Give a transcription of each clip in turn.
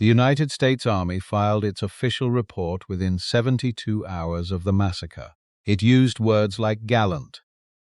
The United States Army filed its official report within 72 hours of the massacre. It used words like gallant,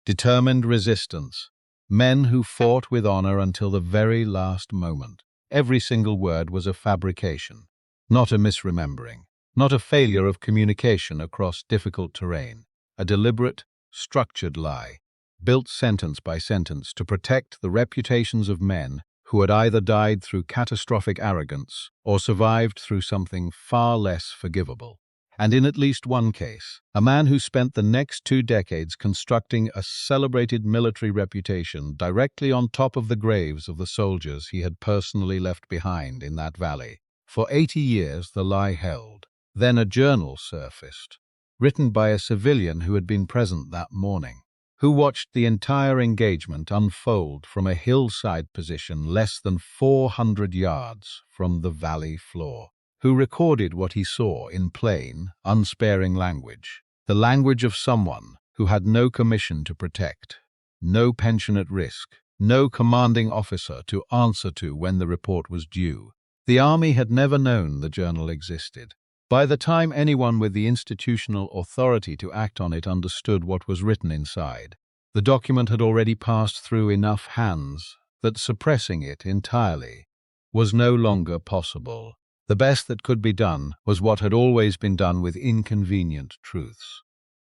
determined resistance, men who fought with honor until the very last moment. Every single word was a fabrication, not a misremembering, not a failure of communication across difficult terrain, a deliberate, structured lie, built sentence by sentence to protect the reputations of men who had either died through catastrophic arrogance or survived through something far less forgivable. And in at least one case, a man who spent the next 2 decades constructing a celebrated military reputation directly on top of the graves of the soldiers he had personally left behind in that valley. For 80 years the lie held. Then a journal surfaced, written by a civilian who had been present that morning, who watched the entire engagement unfold from a hillside position less than 400 yards from the valley floor, who recorded what he saw in plain, unsparing language, the language of someone who had no commission to protect, no pension at risk, no commanding officer to answer to when the report was due. The Army had never known the journal existed. By the time anyone with the institutional authority to act on it understood what was written inside, the document had already passed through enough hands that suppressing it entirely was no longer possible. The best that could be done was what had always been done with inconvenient truths.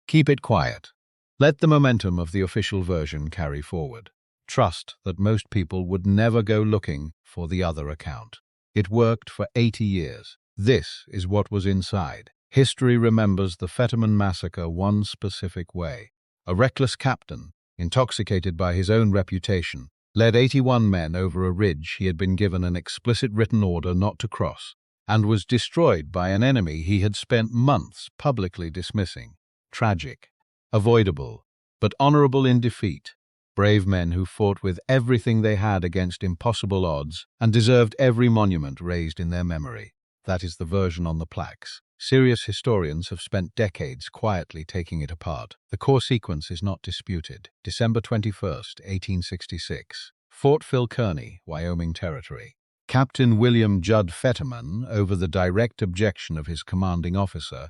Keep it quiet. Let the momentum of the official version carry forward. Trust that most people would never go looking for the other account. It worked for 80 years. This is what was inside. History remembers the Fetterman Massacre one specific way. A reckless captain, intoxicated by his own reputation, led 81 men over a ridge he had been given an explicit written order not to cross, and was destroyed by an enemy he had spent months publicly dismissing. Tragic, avoidable, but honorable in defeat. Brave men who fought with everything they had against impossible odds and deserved every monument raised in their memory. That is the version on the plaques. Serious historians have spent decades quietly taking it apart. The core sequence is not disputed. December 21st, 1866. Fort Phil Kearny, Wyoming Territory. Captain William Judd Fetterman, over the direct objection of his commanding officer,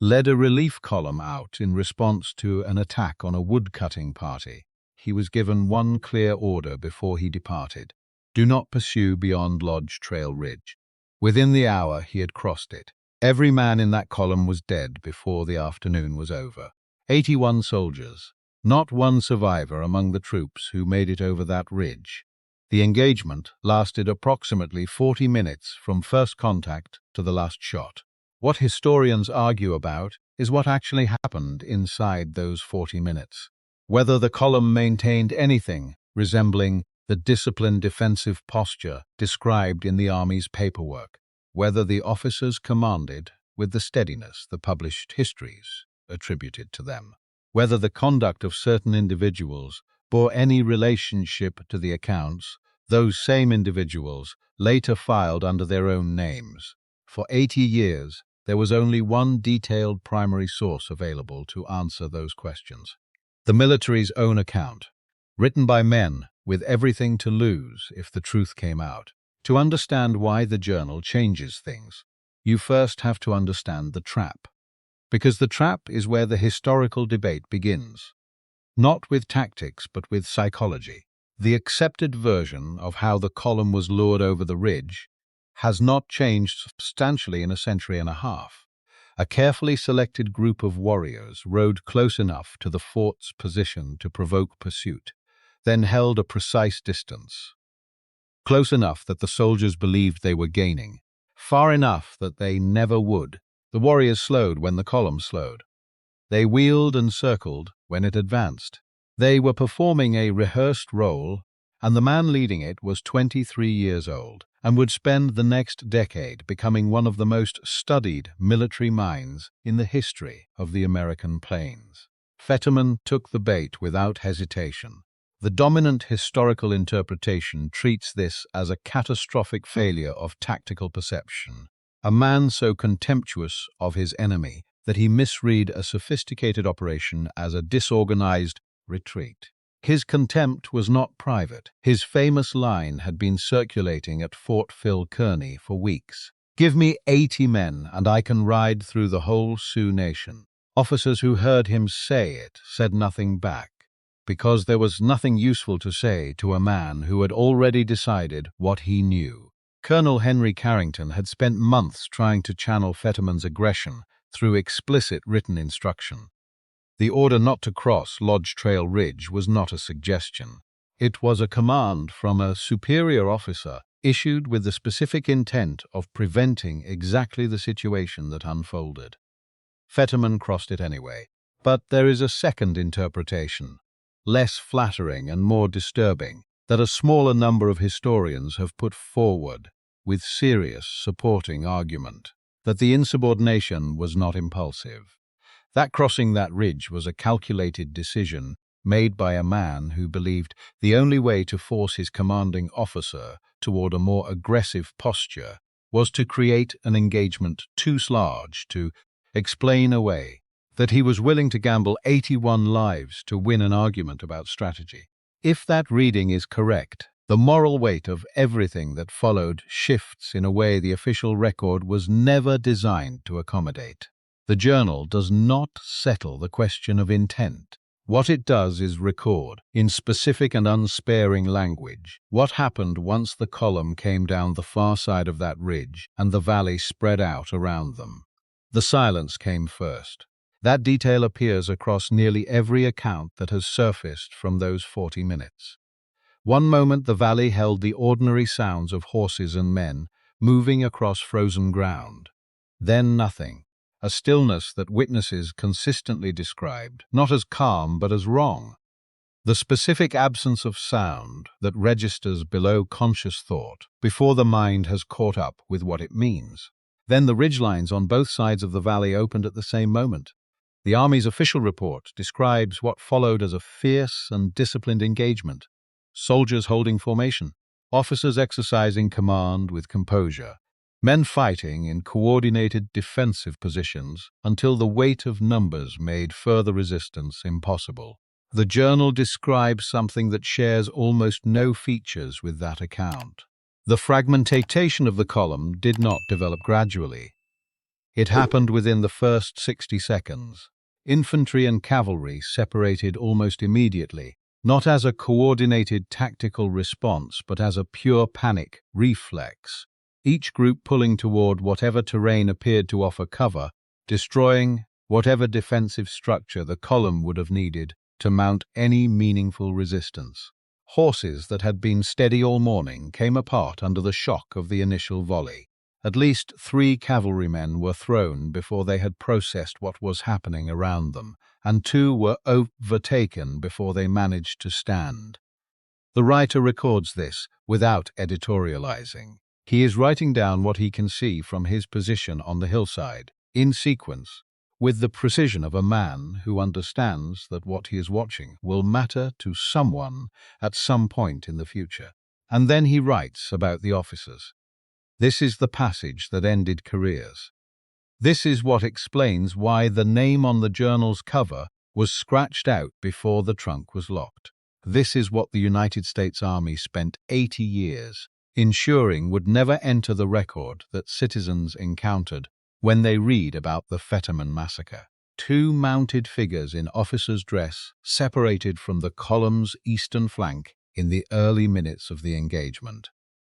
led a relief column out in response to an attack on a wood-cutting party. He was given one clear order before he departed: do not pursue beyond Lodge Trail Ridge. Within the hour he had crossed it. Every man in that column was dead before the afternoon was over. 81 soldiers, not one survivor among the troops who made it over that ridge. The engagement lasted approximately 40 minutes from first contact to the last shot. What historians argue about is what actually happened inside those 40 minutes. Whether the column maintained anything resembling the disciplined defensive posture described in the Army's paperwork, whether the officers commanded with the steadiness the published histories attributed to them, whether the conduct of certain individuals bore any relationship to the accounts those same individuals later filed under their own names. For 80 years, there was only one detailed primary source available to answer those questions: the military's own account, written by men with everything to lose if the truth came out. To understand why the journal changes things, you first have to understand the trap. Because the trap is where the historical debate begins. Not with tactics, but with psychology. The accepted version of how the column was lured over the ridge has not changed substantially in a century and a half. A carefully selected group of warriors rode close enough to the fort's position to provoke pursuit, then held a precise distance. Close enough that the soldiers believed they were gaining, far enough that they never would. The warriors slowed when the column slowed. They wheeled and circled when it advanced. They were performing a rehearsed role, and the man leading it was 23 years old and would spend the next decade becoming one of the most studied military minds in the history of the American plains. Fetterman took the bait without hesitation. The dominant historical interpretation treats this as a catastrophic failure of tactical perception. A man so contemptuous of his enemy that he misread a sophisticated operation as a disorganized retreat. His contempt was not private. His famous line had been circulating at Fort Phil Kearny for weeks. "Give me 80 men, and I can ride through the whole Sioux nation." Officers who heard him say it said nothing back, because there was nothing useful to say to a man who had already decided what he knew. Colonel Henry Carrington had spent months trying to channel Fetterman's aggression through explicit written instruction. The order not to cross Lodge Trail Ridge was not a suggestion. It was a command from a superior officer issued with the specific intent of preventing exactly the situation that unfolded. Fetterman crossed it anyway. But there is a second interpretation, less flattering and more disturbing, that a smaller number of historians have put forward with serious supporting argument, that the insubordination was not impulsive. That crossing that ridge was a calculated decision made by a man who believed the only way to force his commanding officer toward a more aggressive posture was to create an engagement too large to explain away, that he was willing to gamble 81 lives to win an argument about strategy. If that reading is correct, the moral weight of everything that followed shifts in a way the official record was never designed to accommodate. The journal does not settle the question of intent. What it does is record, in specific and unsparing language, what happened once the column came down the far side of that ridge and the valley spread out around them. The silence came first. That detail appears across nearly every account that has surfaced from those 40 minutes. One moment the valley held the ordinary sounds of horses and men moving across frozen ground. Then nothing. A stillness that witnesses consistently described, not as calm but as wrong. The specific absence of sound that registers below conscious thought before the mind has caught up with what it means. Then the ridgelines on both sides of the valley opened at the same moment. The Army's official report describes what followed as a fierce and disciplined engagement. Soldiers holding formation, officers exercising command with composure, men fighting in coordinated defensive positions until the weight of numbers made further resistance impossible. The journal describes something that shares almost no features with that account. The fragmentation of the column did not develop gradually. It happened within the first 60 seconds. Infantry and cavalry separated almost immediately, not as a coordinated tactical response but as a pure panic reflex, each group pulling toward whatever terrain appeared to offer cover, destroying whatever defensive structure the column would have needed to mount any meaningful resistance. Horses that had been steady all morning came apart under the shock of the initial volley. At least 3 cavalrymen were thrown before they had processed what was happening around them, and 2 were overtaken before they managed to stand. The writer records this without editorializing. He is writing down what he can see from his position on the hillside, in sequence, with the precision of a man who understands that what he is watching will matter to someone at some point in the future. And then he writes about the officers. This is the passage that ended careers. This is what explains why the name on the journal's cover was scratched out before the trunk was locked. This is what the United States Army spent 80 years ensuring would never enter the record that citizens encountered when they read about the Fetterman Massacre. 2 mounted figures in officers' dress separated from the column's eastern flank in the early minutes of the engagement.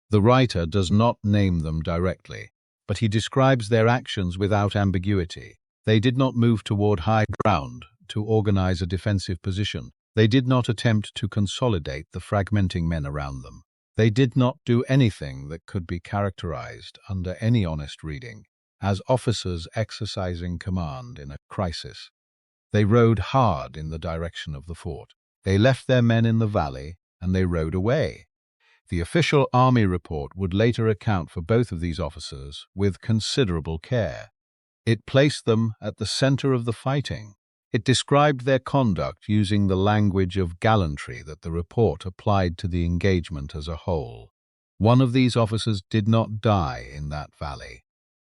The writer does not name them directly, but he describes their actions without ambiguity. They did not move toward high ground to organize a defensive position. They did not attempt to consolidate the fragmenting men around them. They did not do anything that could be characterized under any honest reading as officers exercising command in a crisis. They rode hard in the direction of the fort. They left their men in the valley, and they rode away. The official Army report would later account for both of these officers with considerable care. It placed them at the center of the fighting. It described their conduct using the language of gallantry that the report applied to the engagement as a whole. One of these officers did not die in that valley.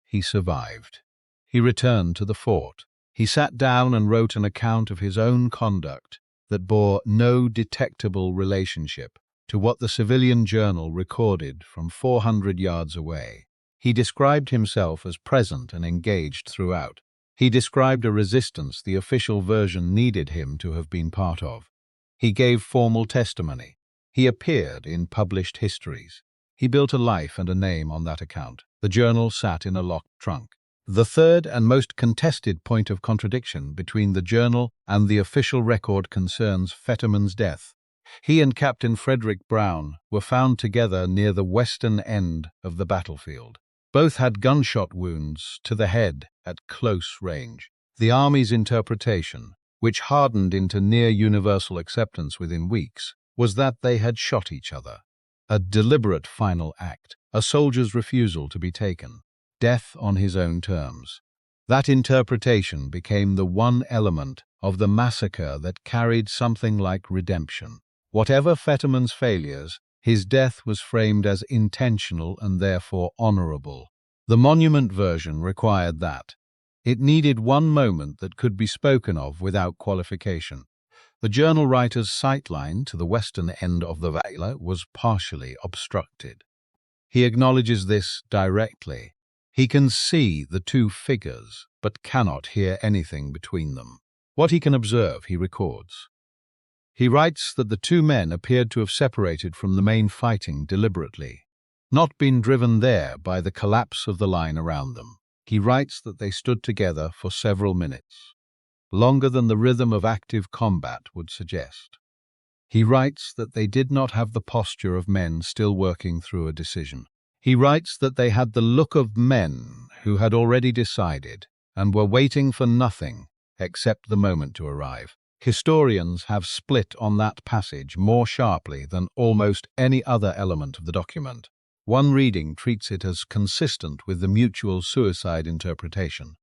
He survived. He returned to the fort. He sat down and wrote an account of his own conduct, that bore no detectable relationship to what the civilian journal recorded from 400 yards away. He described himself as present and engaged throughout. He described a resistance the official version needed him to have been part of. He gave formal testimony. He appeared in published histories. He built a life and a name on that account. The journal sat in a locked trunk. The third and most contested point of contradiction between the journal and the official record concerns Fetterman's death. He and Captain Frederick Brown were found together near the western end of the battlefield. Both had gunshot wounds to the head at close range. The Army's interpretation, which hardened into near universal acceptance within weeks, was that they had shot each other. A deliberate final act, a soldier's refusal to be taken, death on his own terms. That interpretation became the one element of the massacre that carried something like redemption. Whatever Fetterman's failures, his death was framed as intentional and therefore honorable. The monument version required that. It needed one moment that could be spoken of without qualification. The journal writer's sightline to the western end of the valley was partially obstructed. He acknowledges this directly. He can see the two figures, but cannot hear anything between them. What he can observe, he records. He writes that the two men appeared to have separated from the main fighting deliberately, not been driven there by the collapse of the line around them. He writes that they stood together for several minutes, longer than the rhythm of active combat would suggest. He writes that they did not have the posture of men still working through a decision. He writes that they had the look of men who had already decided and were waiting for nothing except the moment to arrive. Historians have split on that passage more sharply than almost any other element of the document. One reading treats it as consistent with the mutual suicide interpretation.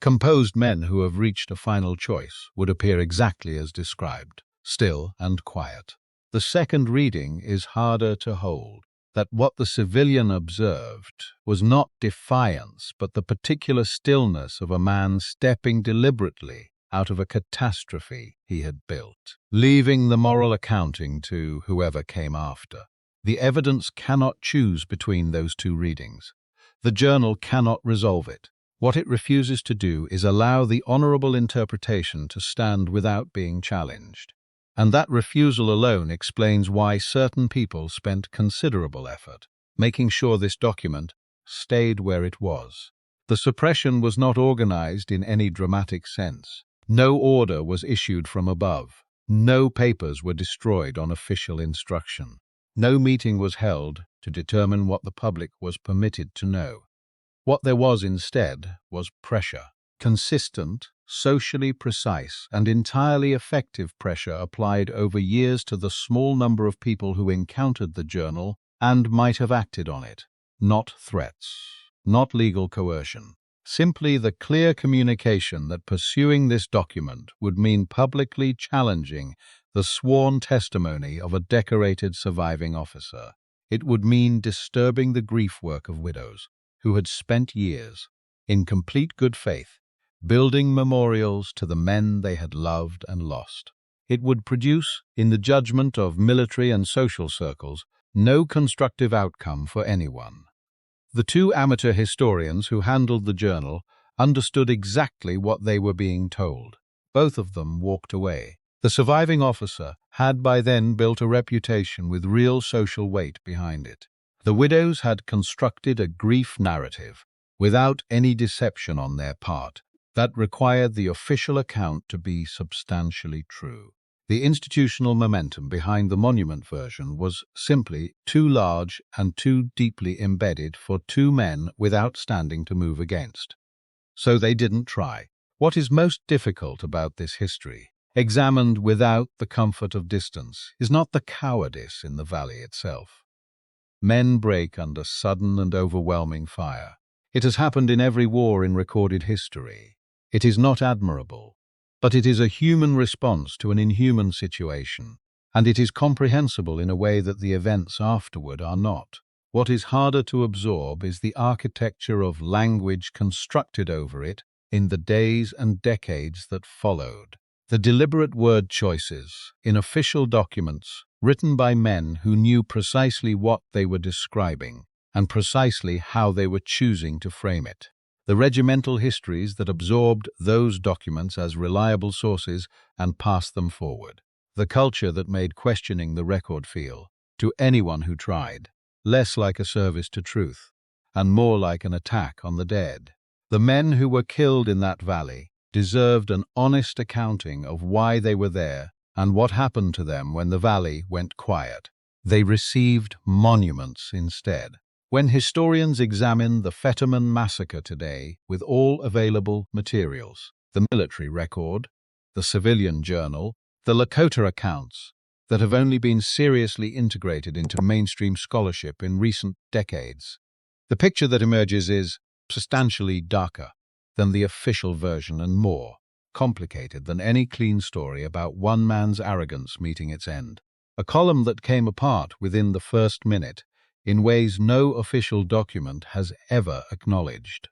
Composed men who have reached a final choice would appear exactly as described, still and quiet. The second reading is harder to hold, that what the civilian observed was not defiance but the particular stillness of a man stepping deliberately out of a catastrophe he had built, leaving the moral accounting to whoever came after. The evidence cannot choose between those two readings. The journal cannot resolve it. What it refuses to do is allow the honorable interpretation to stand without being challenged. And that refusal alone explains why certain people spent considerable effort making sure this document stayed where it was. The suppression was not organized in any dramatic sense. No order was issued from above. No papers were destroyed on official instruction. No meeting was held to determine what the public was permitted to know. What there was instead was pressure. Consistent, socially precise, and entirely effective pressure applied over years to the small number of people who encountered the journal and might have acted on it. Not threats, not legal coercion. Simply the clear communication that pursuing this document would mean publicly challenging the sworn testimony of a decorated surviving officer. It would mean disturbing the grief work of widows who had spent years, in complete good faith, building memorials to the men they had loved and lost. It would produce, in the judgment of military and social circles, no constructive outcome for anyone. The two amateur historians who handled the journal understood exactly what they were being told. Both of them walked away. The surviving officer had by then built a reputation with real social weight behind it. The widows had constructed a grief narrative, without any deception on their part, that required the official account to be substantially true. The institutional momentum behind the monument version was simply too large and too deeply embedded for two men without standing to move against. So they didn't try. What is most difficult about this history, examined without the comfort of distance, is not the cowardice in the valley itself. Men break under sudden and overwhelming fire. It has happened in every war in recorded history. It is not admirable, but it is a human response to an inhuman situation, and it is comprehensible in a way that the events afterward are not. What is harder to absorb is the architecture of language constructed over it in the days and decades that followed. The deliberate word choices in official documents written by men who knew precisely what they were describing and precisely how they were choosing to frame it. The regimental histories that absorbed those documents as reliable sources and passed them forward. The culture that made questioning the record feel, to anyone who tried, less like a service to truth and more like an attack on the dead. The men who were killed in that valley deserved an honest accounting of why they were there and what happened to them when the valley went quiet. They received monuments instead. When historians examine the Fetterman Massacre today with all available materials, the military record, the civilian journal, the Lakota accounts that have only been seriously integrated into mainstream scholarship in recent decades, the picture that emerges is substantially darker than the official version and more complicated than any clean story about one man's arrogance meeting its end. A column that came apart within the first minute in ways no official document has ever acknowledged.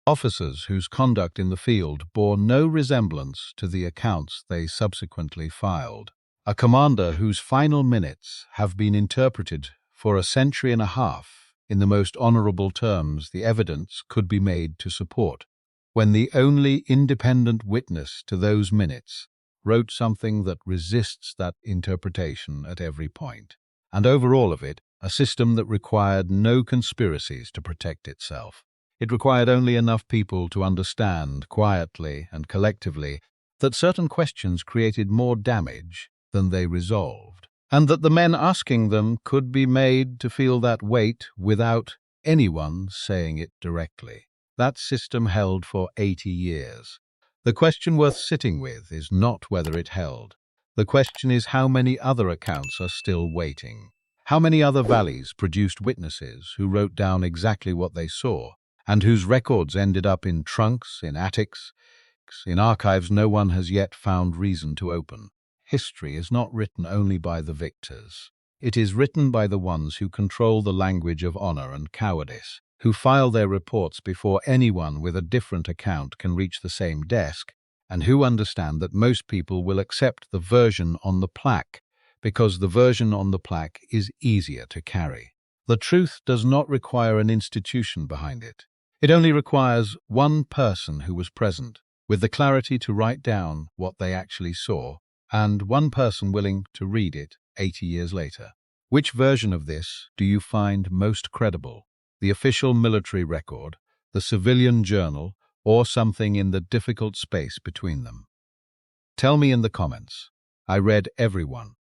Officers whose conduct in the field bore no resemblance to the accounts they subsequently filed. A commander whose final minutes have been interpreted for a century and a half in the most honorable terms the evidence could be made to support, when the only independent witness to those minutes wrote something that resists that interpretation at every point. And over all of it, a system that required no conspiracies to protect itself. It required only enough people to understand, quietly and collectively, that certain questions created more damage than they resolved, and that the men asking them could be made to feel that weight without anyone saying it directly. That system held for 80 years. The question worth sitting with is not whether it held. The question is how many other accounts are still waiting. How many other valleys produced witnesses who wrote down exactly what they saw, and whose records ended up in trunks, in attics, in archives no one has yet found reason to open. History is not written only by the victors. It is written by the ones who control the language of honor and cowardice, who file their reports before anyone with a different account can reach the same desk, and who understand that most people will accept the version on the plaque because the version on the plaque is easier to carry. The truth does not require an institution behind it. It only requires one person who was present, with the clarity to write down what they actually saw, and one person willing to read it 80 years later. Which version of this do you find most credible? The official military record, the civilian journal, or something in the difficult space between them? Tell me in the comments. I read every one.